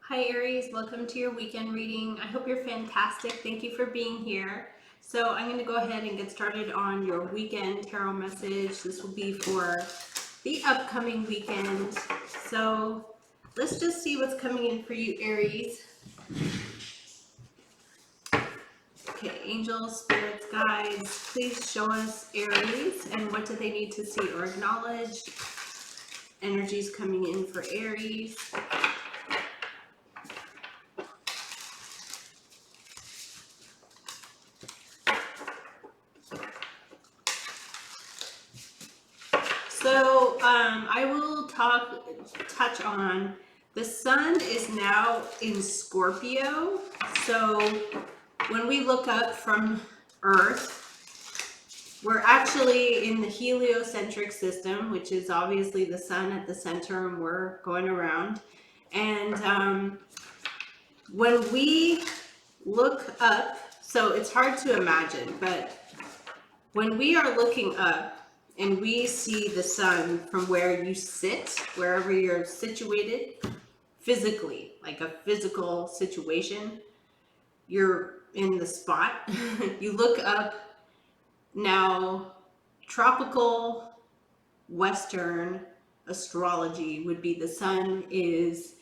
Hi Aries, welcome to your weekend reading. I hope you're fantastic. Thank you for being here. So I'm going to go ahead and get started on your weekend tarot message. This will be for the upcoming weekend. So let's just see what's coming in for you, Aries. Okay, angels, spirits, guides, please show us Aries and what do they need to see or acknowledge. Energies coming in for Aries. So I will touch on the sun is now in Scorpio. So when we look up from Earth, we're actually in the heliocentric system, which is obviously the sun at the center and we're going around. And when we look up, so it's hard to imagine, but when we are looking up, and we see the sun from where you sit, wherever you're situated physically, like a physical situation, you're in the spot. You look up now, tropical Western astrology would be the sun is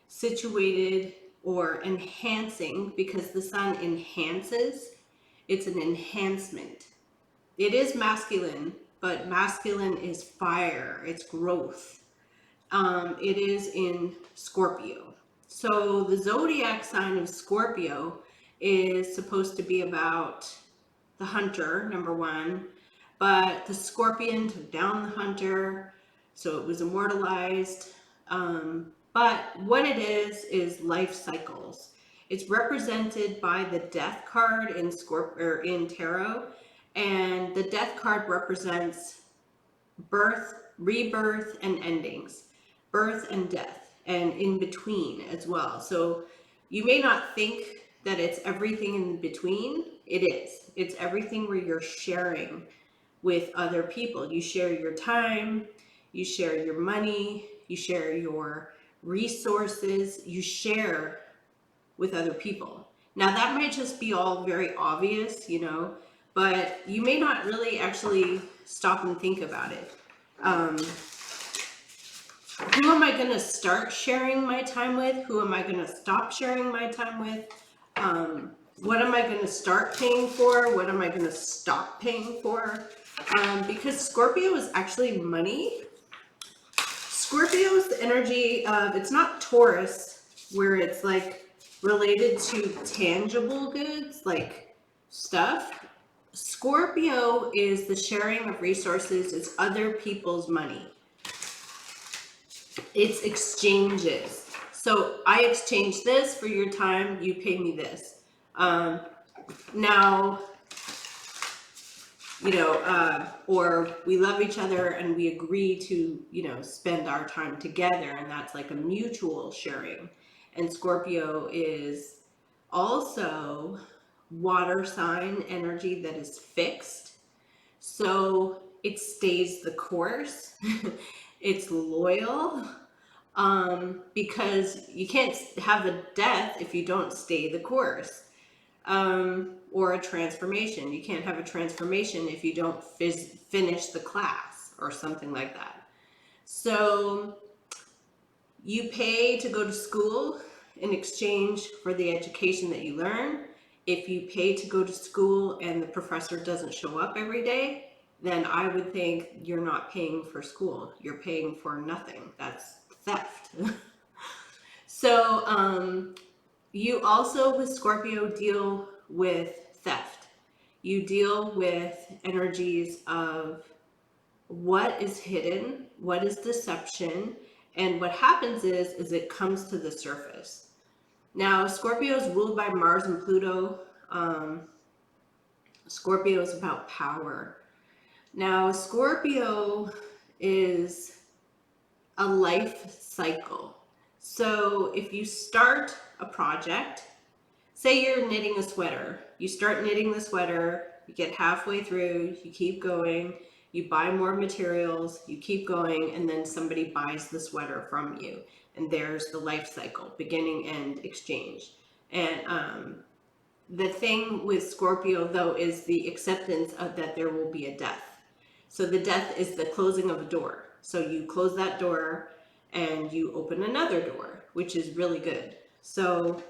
situated or enhancing because the sun enhances. It's an enhancement. It is masculine, but masculine is fire, it's growth. It is in Scorpio. So the zodiac sign of Scorpio is supposed to be about the hunter, number one, but the scorpion took down the hunter, so it was immortalized. But what it is life cycles. It's represented by the death card in in tarot, and the death card represents birth, rebirth, and endings, birth and death, and in between as well. So you may not think that it's everything in between. It is. It's everything where you're sharing with other people. You share your time, you share your money, you share your resources, you share with other people. Now, that might just be all very obvious, but you may not really actually stop and think about it. Who am I going to start sharing my time with? Who am I going to stop sharing my time with? What am I going to start paying for? What am I going to stop paying for? Because Scorpio is actually money. Scorpio is the energy of, it's not Taurus, where it's like related to tangible goods, like stuff. Scorpio is the sharing of resources, it's other people's money. It's exchanges. So I exchange this for your time, you pay me this. Now, or we love each other and we agree to, spend our time together, and that's like a mutual sharing. And Scorpio is also water sign energy that is fixed. So it stays the course. It's loyal. Because you can't have a death if you don't stay the course. Or a transformation. You can't have a transformation if you don't finish the class or something like that. So you pay to go to school in exchange for the education that you learn. If you pay to go to school and the professor doesn't show up every day, then I would think you're not paying for school. You're paying for nothing. That's theft. So you also, with Scorpio, deal with theft. You deal with energies of what is hidden, what is deception, and what happens is it comes to the surface. Now, Scorpio is ruled by Mars and Pluto. Scorpio is about power. Now, Scorpio is a life cycle. So if you start a project, say you're knitting a sweater, you start knitting the sweater, you get halfway through, you keep going, you buy more materials, you keep going, and then somebody buys the sweater from you. and there's the life cycle, beginning, end, exchange. And the thing with Scorpio, though, is the acceptance of that there will be a death. So the death is the closing of a door. So you close that door and you open another door, which is really good. So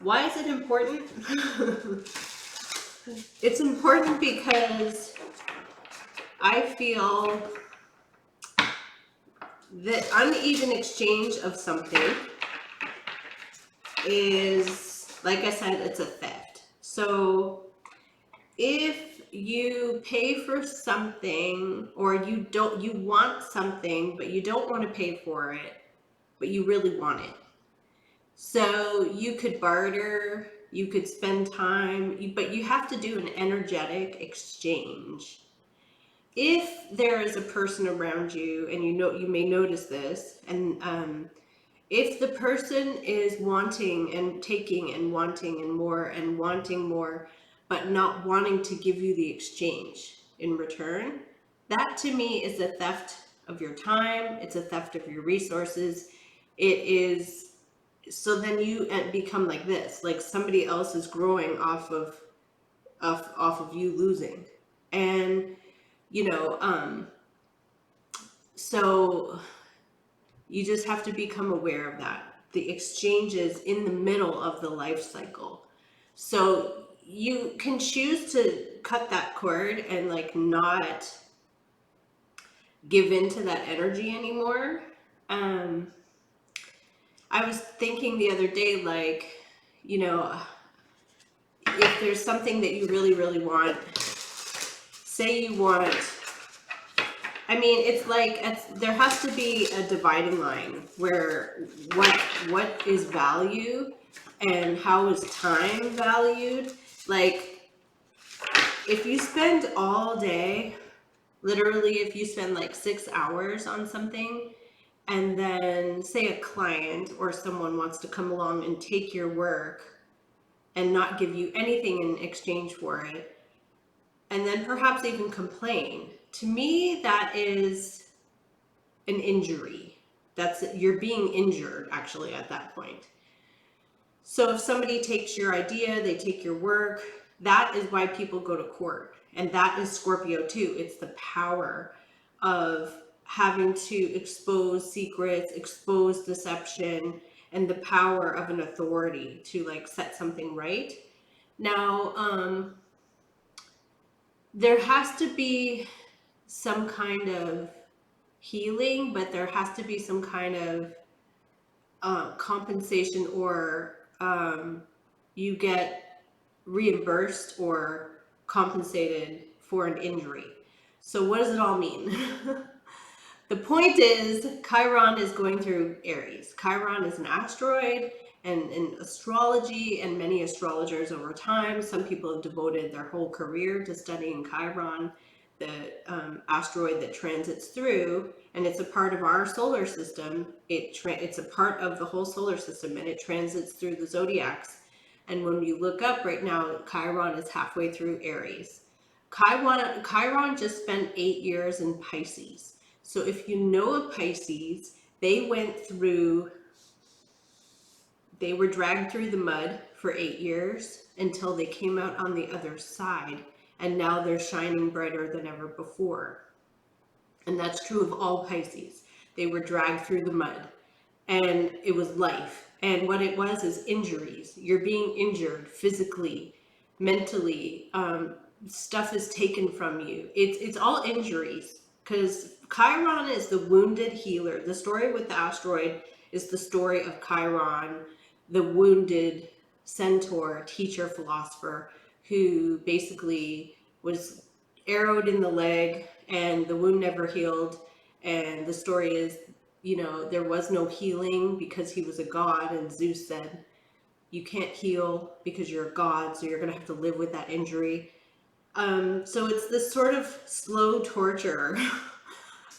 why is it important? It's important because I feel the uneven exchange of something is, like I said, it's a theft. So if you pay for something, or you want something, but you don't want to pay for it, but you really want it. So you could barter, you could spend time, but you have to do an energetic exchange. If there is a person around you, and you may notice this, and if the person is wanting and taking and wanting more, but not wanting to give you the exchange in return, that to me is a theft of your time. It's a theft of your resources. It is, so then you become like this, like somebody else is growing off of you losing. And so you just have to become aware of that. The exchange is in the middle of the life cycle. So you can choose to cut that cord and like not give into that energy anymore. I was thinking the other day, like, if there's something that you really, really want, say you want, it's like there has to be a dividing line where what is value and how is time valued. Like, if you spend all day, literally, if you spend like 6 hours on something, and then say a client or someone wants to come along and take your work and not give you anything in exchange for it, and then perhaps even complain, to me that is an injury. You're being injured actually at that point. So if somebody takes your idea, they take your work, that is why people go to court. And that is Scorpio too. It's the power of having to expose secrets, expose deception, and the power of an authority to like set something right. Now, there has to be some kind of healing, but there has to be some kind of compensation, or you get reimbursed or compensated for an injury. So what does it all mean? The point is, Chiron is going through Aries. Chiron is an asteroid, and in astrology, and many astrologers over time, some people have devoted their whole career to studying Chiron, the asteroid that transits through, and it's a part of our solar system. It's a part of the whole solar system, and it transits through the zodiacs. And when you look up right now, Chiron is halfway through Aries. Chiron just spent 8 years in Pisces. So if you know a Pisces, they were dragged through the mud for 8 years until they came out on the other side, and now they're shining brighter than ever before. And that's true of all Pisces. They were dragged through the mud, and it was life. And what it was is injuries. You're being injured physically, mentally. Stuff is taken from you. It's all injuries, because Chiron is the wounded healer. The story with the asteroid is the story of Chiron, the wounded centaur, teacher, philosopher, who basically was arrowed in the leg and the wound never healed. And the story is, there was no healing because he was a god, and Zeus said, you can't heal because you're a god, so you're going to have to live with that injury. So it's this sort of slow torture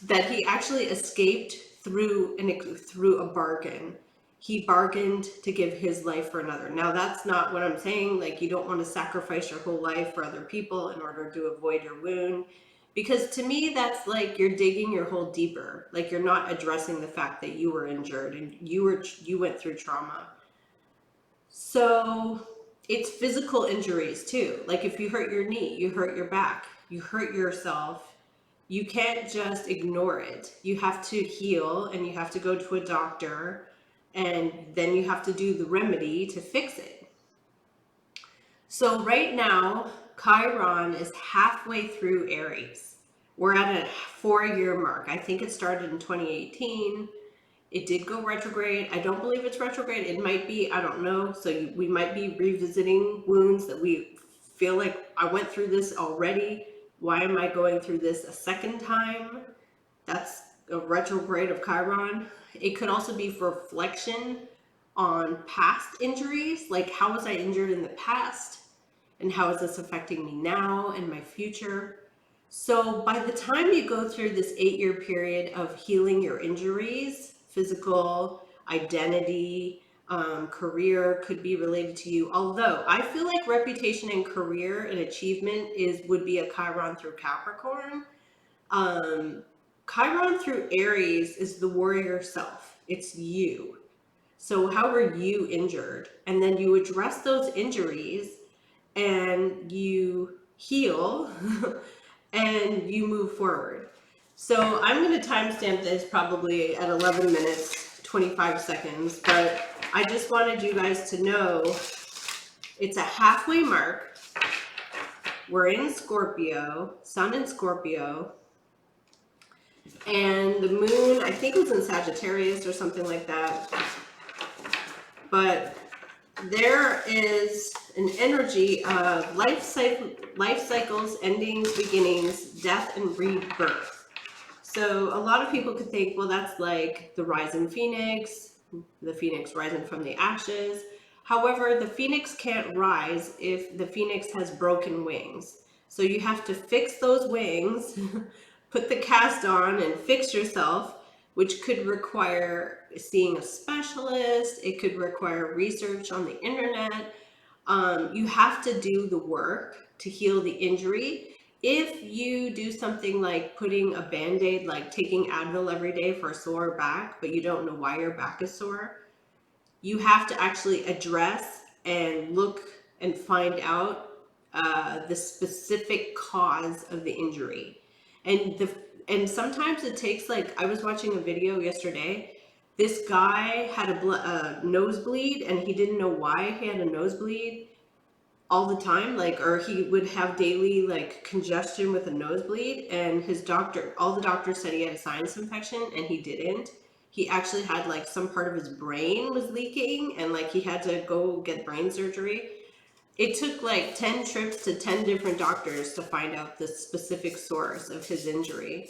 that he actually escaped through a bargain. He bargained to give his life for another. Now, that's not what I'm saying. Like, you don't want to sacrifice your whole life for other people in order to avoid your wound. Because to me, that's like you're digging your hole deeper. Like you're not addressing the fact that you were injured and you went through trauma. So it's physical injuries too. Like if you hurt your knee, you hurt your back, you hurt yourself, you can't just ignore it. You have to heal and you have to go to a doctor and then you have to do the remedy to fix it. So right now, Chiron is halfway through Aries. We're at a 4-year mark. I think it started in 2018. It did go retrograde. I don't believe it's retrograde. It might be, I don't know. So we might be revisiting wounds that we feel like I went through this already. Why am I going through this a second time? That's a retrograde of Chiron. It could also be for reflection on past injuries. Like how was I injured in the past? And how is this affecting me now and my future? So by the time you go through this 8-year period of healing your injuries, physical, identity, career could be related to you. Although I feel like reputation and career and achievement would be a Chiron through Capricorn. Chiron through Aries is the warrior self. It's you. So how were you injured? And then you address those injuries and you heal and you move forward. So I'm going to timestamp this probably at 11 minutes, 25 seconds, but I just wanted you guys to know it's a halfway mark. We're in Scorpio, sun in Scorpio, and the moon, I think it was in Sagittarius or something like that. But there is an energy of life cycles, endings, beginnings, death, and rebirth. So a lot of people could think, well, that's like the rising phoenix, the phoenix rising from the ashes. However, the phoenix can't rise if the phoenix has broken wings. So you have to fix those wings, put the cast on and fix yourself, which could require seeing a specialist. It could require research on the internet. You have to do the work to heal the injury. If you do something like putting a Band-Aid, like taking Advil every day for a sore back, but you don't know why your back is sore, you have to actually address and look and find out the specific cause of the injury. And sometimes it takes, like, I was watching a video yesterday. This guy had a nosebleed and he didn't know why he had a nosebleed all the time, like, or he would have daily like congestion with a nosebleed, and all the doctors said he had a sinus infection and he didn't. He actually had like some part of his brain was leaking and like he had to go get brain surgery. It took like 10 trips to 10 different doctors to find out the specific source of his injury.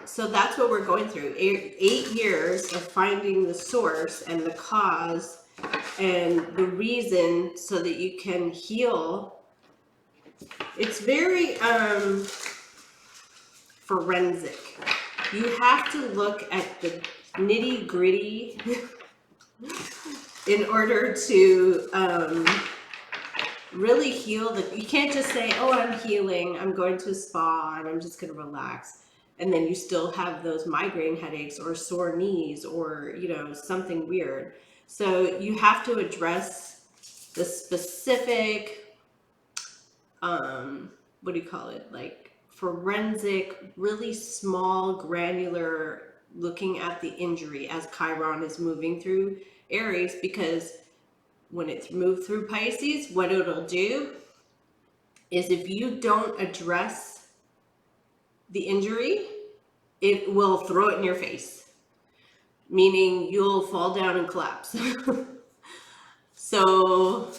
So that's what we're going through. 8 years of finding the source and the cause and the reason so that you can heal. It's very forensic. You have to look at the nitty gritty in order to really heal. You can't just say, oh, I'm healing, I'm going to a spa and I'm just going to relax. And then you still have those migraine headaches or sore knees or, something weird. So you have to address the specific, what do you call it? Like forensic, really small, granular looking at the injury as Chiron is moving through Aries, because when it's moved through Pisces, what it'll do is if you don't address the injury, it will throw it in your face, meaning you'll fall down and collapse. So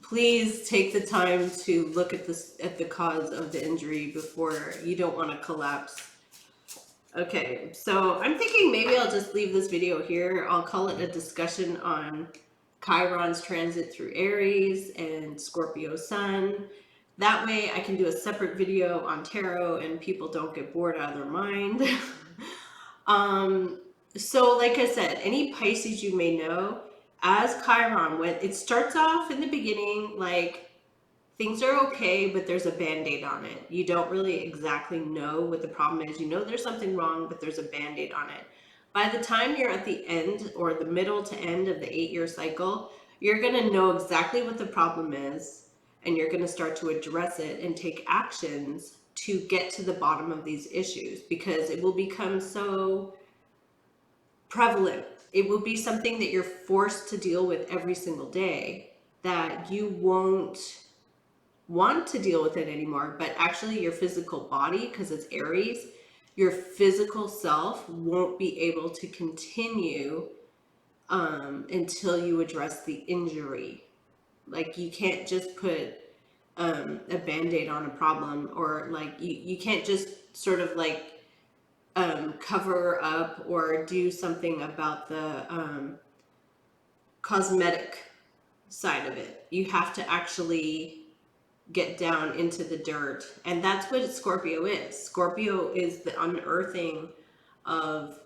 please take the time to look at the cause of the injury before. You don't want to collapse. Okay, so I'm thinking maybe I'll just leave this video here. I'll call it a discussion on Chiron's transit through Aries and Scorpio sun. That way I can do a separate video on tarot and people don't get bored out of their mind. So like I said, any Pisces you may know, as Chiron, when it starts off in the beginning, like things are okay, but there's a band-aid on it. You don't really exactly know what the problem is. You know there's something wrong, but there's a band-aid on it. By the time you're at the end or the middle to end of the 8-year cycle, you're going to know exactly what the problem is, and you're going to start to address it and take actions to get to the bottom of these issues, because it will become so prevalent. It will be something that you're forced to deal with every single day that you won't want to deal with it anymore. But actually your physical body, because it's Aries, your physical self won't be able to continue until you address the injury. Like, you can't just put a band-aid on a problem, or like you can't just sort of like cover up or do something about the cosmetic side of it. You have to actually get down into the dirt. And that's what Scorpio is. Scorpio is the unearthing of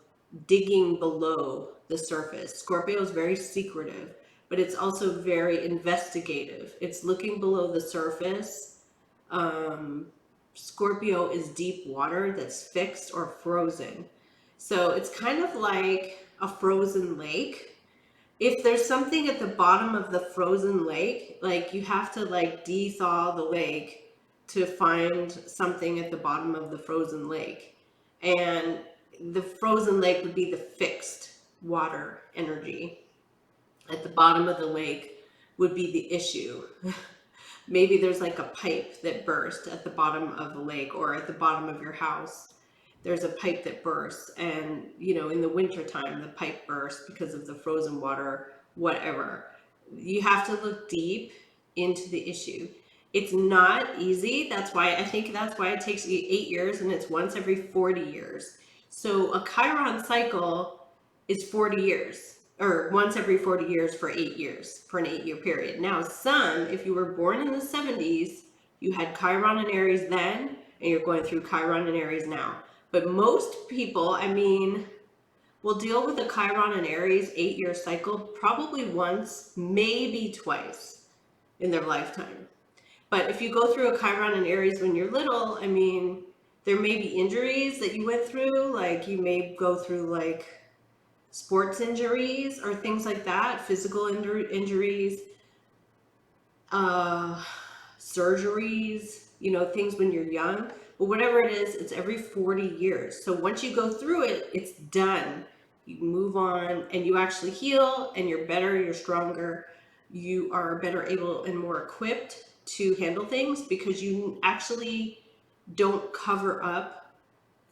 digging below the surface. Scorpio is very secretive, but it's also very investigative. It's looking below the surface. Scorpio is deep water that's fixed or frozen. So it's kind of like a frozen lake. If there's something at the bottom of the frozen lake, like, you have to like de-thaw the lake to find something at the bottom of the frozen lake. And the frozen lake would be the fixed water energy. At the bottom of the lake would be the issue. Maybe there's like a pipe that burst at the bottom of the lake, or at the bottom of your house. There's a pipe that bursts, and in the wintertime the pipe bursts because of the frozen water, whatever. You have to look deep into the issue. It's not easy. That's why it takes 8 years, and it's once every 40 years. So a Chiron cycle is 40 years, or once every 40 years for 8 years, for an 8-year period. Now, some, if you were born in the 70s, you had Chiron and Aries then, and you're going through Chiron and Aries now. But most people, will deal with a Chiron and Aries 8-year cycle probably once, maybe twice in their lifetime. But if you go through a Chiron and Aries when you're little, there may be injuries that you went through. Like, you may go through like sports injuries or things like that, physical injuries, surgeries, things when you're young. But whatever it is, it's every 40 years. So once you go through it, it's done. You move on, and you actually heal, and you're better, you're stronger, you are better able and more equipped to handle things, because you actually don't cover up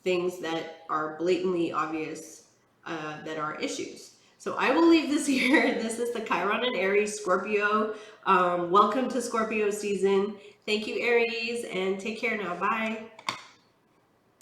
things that are blatantly obvious, that are issues. So I will leave this here. This is the Chiron and Aries Scorpio. Welcome to Scorpio season. Thank you, Aries, and take care now. Bye.